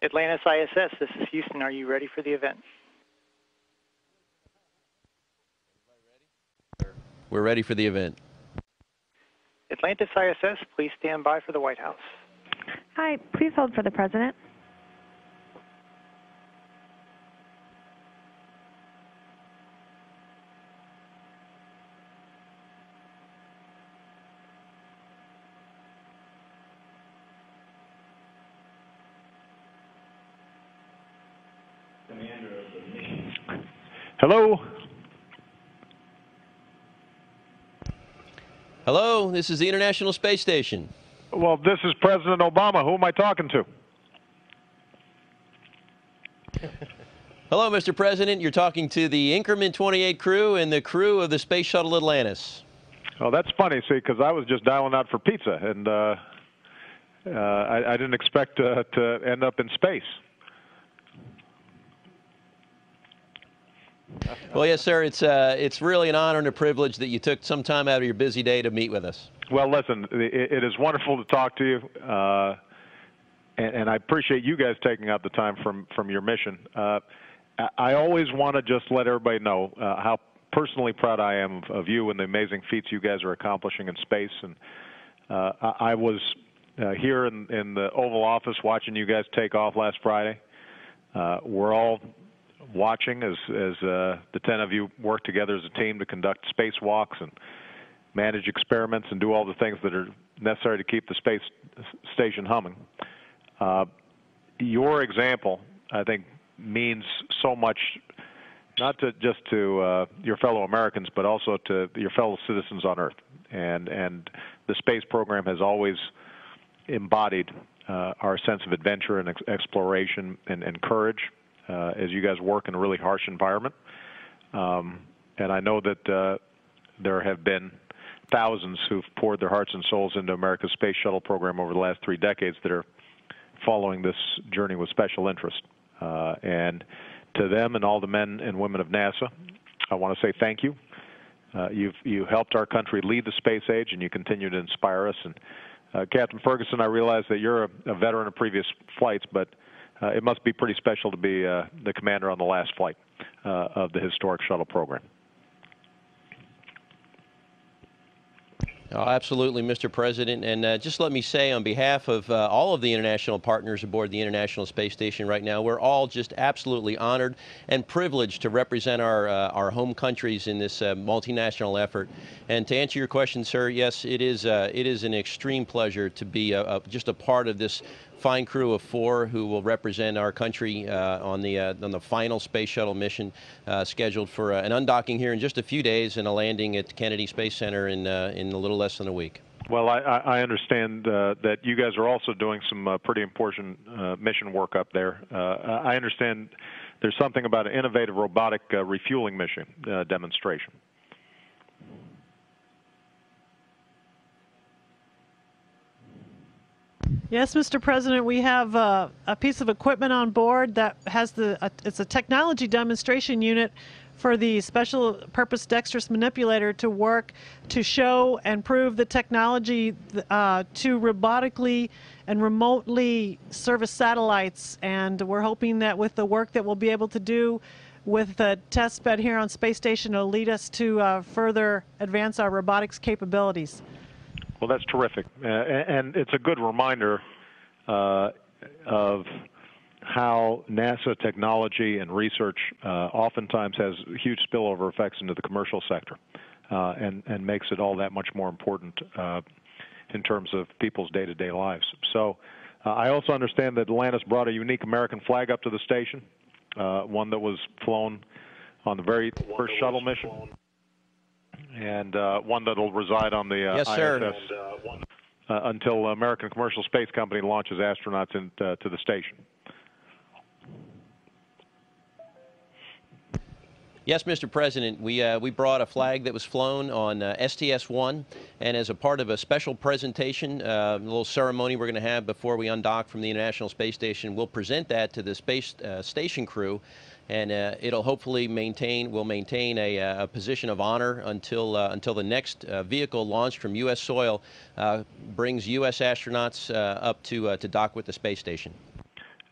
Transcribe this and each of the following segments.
Atlantis ISS, this is Houston. Are you ready for the event? We're ready for the event. Atlantis ISS, please stand by for the White House. Hi, please hold for the President. Hello? Hello, this is the International Space Station. Well, this is President Obama. Who am I talking to? Hello, Mr. President. You're talking to the Increment 28 crew and the crew of the Space Shuttle Atlantis. Oh, that's funny, see, because I was just dialing out for pizza, and I didn't expect to end up in space. Well, yes, sir. It's really an honor and a privilege that you took some time out of your busy day to meet with us. Well, listen, it is wonderful to talk to you, and I appreciate you guys taking out the time from your mission. I always want to just let everybody know how personally proud I am of you and the amazing feats you guys are accomplishing in space. And I was here in the Oval Office watching you guys take off last Friday. We're all watching as the 10 of you work together as a team to conduct spacewalks and manage experiments and do all the things that are necessary to keep the space station humming. Your example, I think, means so much, not just to your fellow Americans, but also to your fellow citizens on Earth. And the space program has always embodied our sense of adventure and exploration and courage as you guys work in a really harsh environment. And I know that there have been thousands who've poured their hearts and souls into America's space shuttle program over the last 3 decades that are following this journey with special interest. And to them and all the men and women of NASA, I want to say thank you. You helped our country lead the space age, and you continue to inspire us. And Captain Ferguson, I realize that you're a veteran of previous flights, but it must be pretty special to be the commander on the last flight of the historic shuttle program. Oh, absolutely, Mr. President. And just let me say, on behalf of all of the international partners aboard the International Space Station right now, we're all just absolutely honored and privileged to represent our home countries in this multinational effort. And to answer your question, sir, yes, it is an extreme pleasure to be just a part of this fine crew of 4 who will represent our country on the final space shuttle mission, scheduled for an undocking here in just a few days and a landing at Kennedy Space Center in a little less than a week. Well, I understand that you guys are also doing some pretty important mission work up there. I understand there's something about an innovative robotic refueling mission demonstration. Yes, Mr. President, we have a piece of equipment on board that has it's a technology demonstration unit for the special purpose dexterous manipulator to work to show and prove the technology to robotically and remotely service satellites. And we're hoping that with the work that we'll be able to do with the test bed here on Space Station, it'll lead us to further advance our robotics capabilities. Well, that's terrific, and it's a good reminder of how NASA technology and research oftentimes has huge spillover effects into the commercial sector, and makes it all that much more important in terms of people's day-to-day lives. So I also understand that Atlantis brought a unique American flag up to the station, one that was flown on the very first shuttle mission. And one that will reside on the yes, sir. ISS until American Commercial Space Company launches astronauts to the station. Yes, Mr. President, we brought a flag that was flown on STS-1, and as a part of a special presentation, a little ceremony we're going to have before we undock from the International Space Station, we'll present that to the space station crew, and it'll hopefully maintain a position of honor until the next vehicle launched from U.S. soil brings U.S. astronauts up to dock with the space station.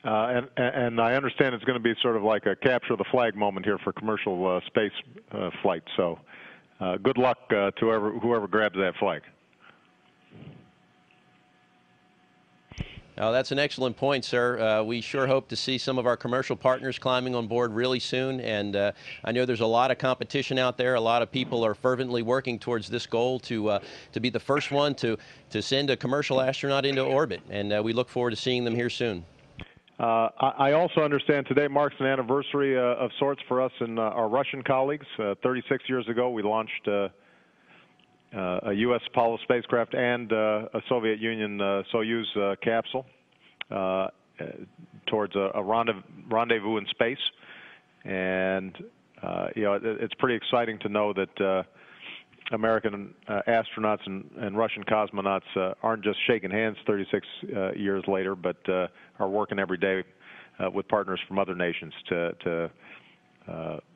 And I understand it's going to be sort of like a capture the flag moment here for commercial space flight. So good luck to whoever grabs that flag. Oh, that's an excellent point, sir. We sure hope to see some of our commercial partners climbing on board really soon. And I know there's a lot of competition out there. A lot of people are fervently working towards this goal to be the first one to send a commercial astronaut into orbit. And we look forward to seeing them here soon. I also understand today marks an anniversary of sorts for us and our Russian colleagues. 36 years ago, we launched a U.S. Apollo spacecraft and a Soviet Union Soyuz capsule towards a rendezvous in space. And it's pretty exciting to know that American astronauts and Russian cosmonauts aren't just shaking hands 36 years later, but are working every day with partners from other nations to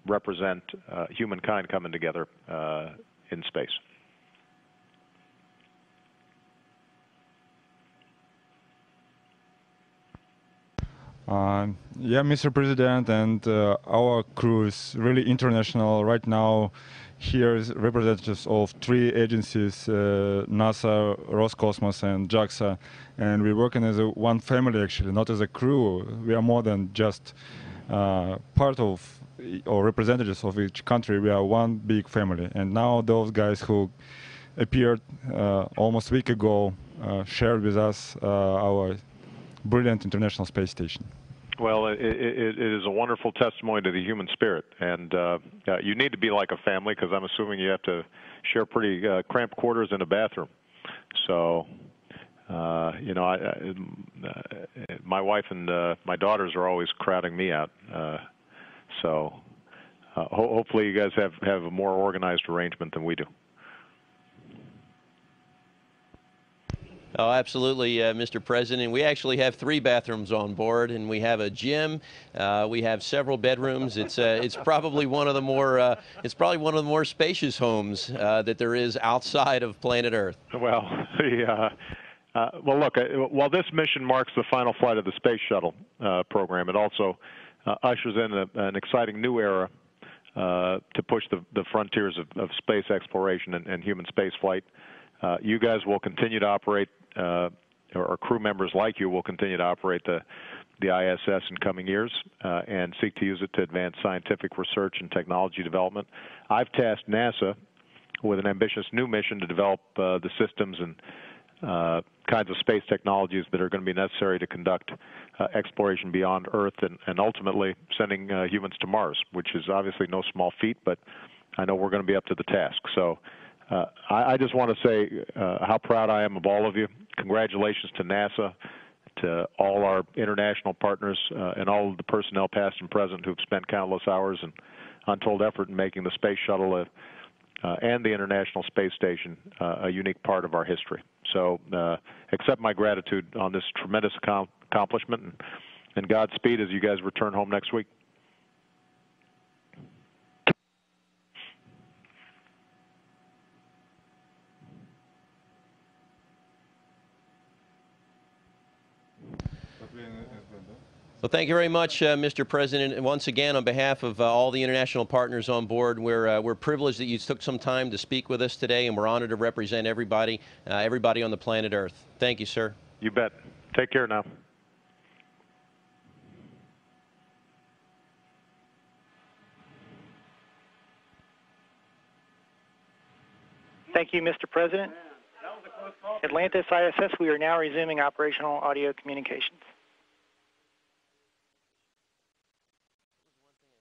represent humankind coming together in space. Yeah, Mr. President, and our crew is really international right now. Here is representatives of 3 agencies, NASA, Roscosmos, and JAXA, and we're working as one family actually, not as a crew. We are more than just part of or representatives of each country. We are one big family, and now those guys who appeared almost a week ago shared with us our brilliant International Space Station. Well, it is a wonderful testimony to the human spirit, and you need to be like a family because I'm assuming you have to share pretty cramped quarters in a bathroom. So, my wife and my daughters are always crowding me out. So, hopefully, you guys have a more organized arrangement than we do. Oh, absolutely, Mr. President. We actually have 3 bathrooms on board, and we have a gym. We have several bedrooms. It's probably one of the more spacious homes that there is outside of planet Earth. Well, well, look. While this mission marks the final flight of the Space Shuttle program, it also ushers in an exciting new era to push the frontiers of space exploration and human space flight. You guys will continue to operate, or crew members like you will continue to operate the ISS in coming years and seek to use it to advance scientific research and technology development. I've tasked NASA with an ambitious new mission to develop the systems and kinds of space technologies that are going to be necessary to conduct exploration beyond Earth and ultimately sending humans to Mars, which is obviously no small feat, but I know we're going to be up to the task. So I just want to say how proud I am of all of you. Congratulations to NASA, to all our international partners, and all of the personnel past and present who've spent countless hours and untold effort in making the Space Shuttle and the International Space Station a unique part of our history. So accept my gratitude on this tremendous accomplishment, and Godspeed as you guys return home next week. Well, thank you very much, Mr. President. And once again, on behalf of all the international partners on board, we're privileged that you took some time to speak with us today, and we're honored to represent everybody on the planet Earth. Thank you, sir. You bet. Take care now. Thank you, Mr. President. Atlantis ISS, we are now resuming operational audio communications.